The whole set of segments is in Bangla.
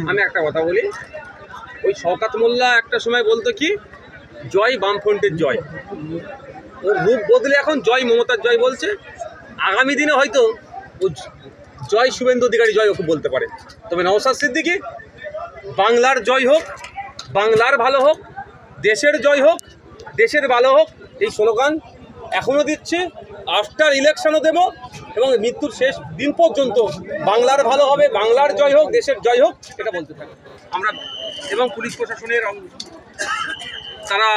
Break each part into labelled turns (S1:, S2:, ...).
S1: আমি একটা কথা বলি, ওই শওকত মোল্লা একটা সময় বলতো কি জয় বামফ্রন্টের জয়, ওর রূপ বদলে এখন জয় মমতার জয় বলছে। আগামী দিনে হয়তো ও জয় শুভেন্দু অধিকারী জয় ওকে বলতে পারে। তবে নওশাদ সিদ্দিকী বাংলার জয় হোক, বাংলার ভালো হোক, দেশের জয় হোক, দেশের ভালো হোক, এই স্লোগান এখনও দিচ্ছে, আফটার ইলেকশনও দেব, এবং মৃত্যুর শেষ দিন পর্যন্ত বাংলার ভালো হবে, বাংলার জয় হোক, দেশের জয় হোক, এটা বলতে থাকি আমরা। এবং পুলিশ প্রশাসনের তারা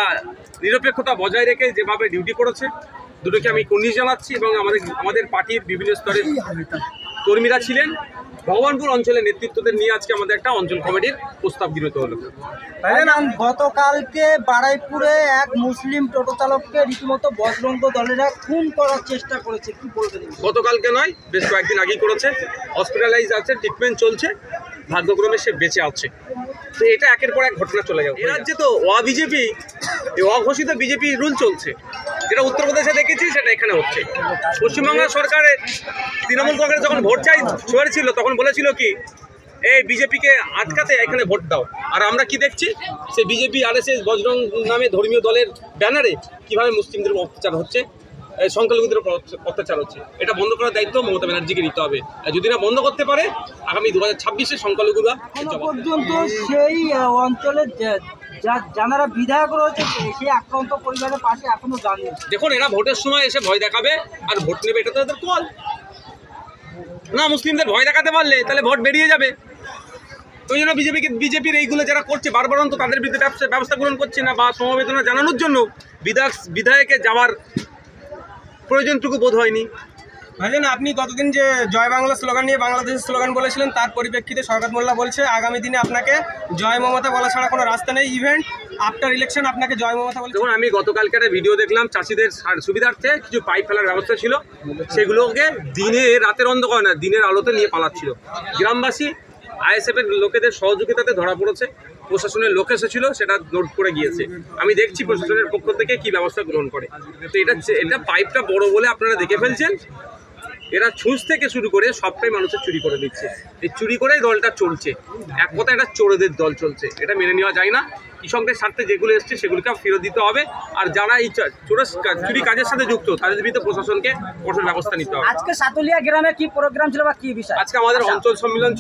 S1: নিরপেক্ষতা বজায় রেখে যেভাবে ডিউটি করেছে, দুটোকে আমি কুর্নিশ জানাচ্ছি। এবং আমাদের পার্টির বিভিন্ন স্তরের কর্মীরা ছিলেন, ভগবানপুর অঞ্চলের নেতৃত্বদের নিয়ে আজকে আমাদের একটা অঞ্চল কমিটির প্রস্তাব গৃহীত হলো।
S2: গতকালকে বারাইপুরে এক মুসলিম টোটো চালককে রীতিমতো বজরঙ্গ দলেরা খুন করার চেষ্টা করেছে, কি বলবেন?
S1: গতকালকে নয়, বেশ কয়েকদিন আগেই করেছে, হসপিটালাইজ আছে, ট্রিটমেন্ট চলছে, ভাগ্যক্রমে সে বেঁচে আছে। তো এটা একের পর এক ঘটনা চলে যাবে। এ রাজ্যে তো বিজেপি, অঘোষিত বিজেপি রুল চলছে, যেটা উত্তরপ্রদেশে দেখেছি সেটা এখানে হচ্ছে। পশ্চিমবঙ্গ সরকারের তৃণমূল কংগ্রেস যখন ভোট ছিল তখন বলেছিল কি এই বিজেপিকে আটকাতে এখানে ভোট দাও। আর আমরা কি দেখছি, সে বিজেপি আরএসএস বজরং নামে ধর্মীয় দলের ব্যানারে কিভাবে মুসলিমদের অত্যাচার হচ্ছে, সংখ্যালঘুদের অত্যাচার হচ্ছে। এটা বন্ধ করার দায়িত্ব মমতা ব্যানার্জিকে নিতে হবে। যদি না বন্ধ করতে পারে, আগামী 2026-এ সংখ্যালঘুরা
S2: পর্যন্ত সেই অঞ্চলে যারা বিধায়ক রয়েছে সেই আক্রান্ত পরিবারের পাশে এখনো জানি।
S1: দেখুন, এরা ভোটের সময় এসে ভয় দেখাবে আর ভোট নেবে, এটা তো তাদের কল না। মুসলিমদের ভয় দেখাতে পারলে তাহলে ভোট বেরিয়ে যাবে। ওই জন্য বিজেপির এইগুলো যারা করছে বারবার, অন্ত তাদের বিরুদ্ধে ব্যবস্থা গ্রহণ করছে না, বা সমবেদনা জানানোর জন্য বিধায়কে যাওয়ার প্রয়োজনটুকু বোধ হয়নি।
S3: ভাইজান, আপনি গতদিন যে জয় বাংলা স্লোগান নিয়ে বাংলাদেশের স্লোগান বলেছিলেন, তার পরিপ্রেক্ষিতে শওকত মোল্লা বলছে আগামী দিনে আপনাকে জয় মমতা বলা ছাড়া কোনো রাস্তা নেই, ইভেন্ট আফটার ইলেকশন আপনাকে জয় মমতা বলছে।
S1: দেখুন, আমি গতকালকে একটা ভিডিও দেখলাম, চাষিদের সুবিধার্থে কিছু পাইপ ফেলার ব্যবস্থা ছিল, সেগুলোকে রাতের অন্ধকার না, দিনের আলোতে নিয়ে পালাচ্ছিল। গ্রামবাসী আইএসএফের লোকেদের সহযোগিতাতে ধরা পড়েছে, প্রশাসনের লোক এসেছিল, সেটা নোট করে গিয়েছে। আমি দেখছি প্রশাসনের পক্ষ থেকে কি ব্যবস্থা গ্রহণ করে। তো এটা পাইপটা বড় বলে আপনারা দেখে ফেলছেন। এরা ছুঁচ থেকে শুরু করে সবটাই মানুষের চুরি করে দিচ্ছে। এই চুরি করেই দলটা চলছে, এক কথা এটা চোরেদের দল চলছে। এটা মেনে নেওয়া যায় না। কৃষকদের স্বার্থে যেগুলো এসছে সেগুলোকে ফেরত দিতে হবে। আর যারা এই চুরি কাজের সাথে যুক্ত তাদের বিরুদ্ধে প্রশাসনকে কঠোর ব্যবস্থা নিতে হবে।
S2: আজকে সাতুলিয়া গ্রামে কি প্রোগ্রাম ছিল বা কি বিষয়?
S1: আজকে আমাদের অঞ্চল সম্মেলন ছিল।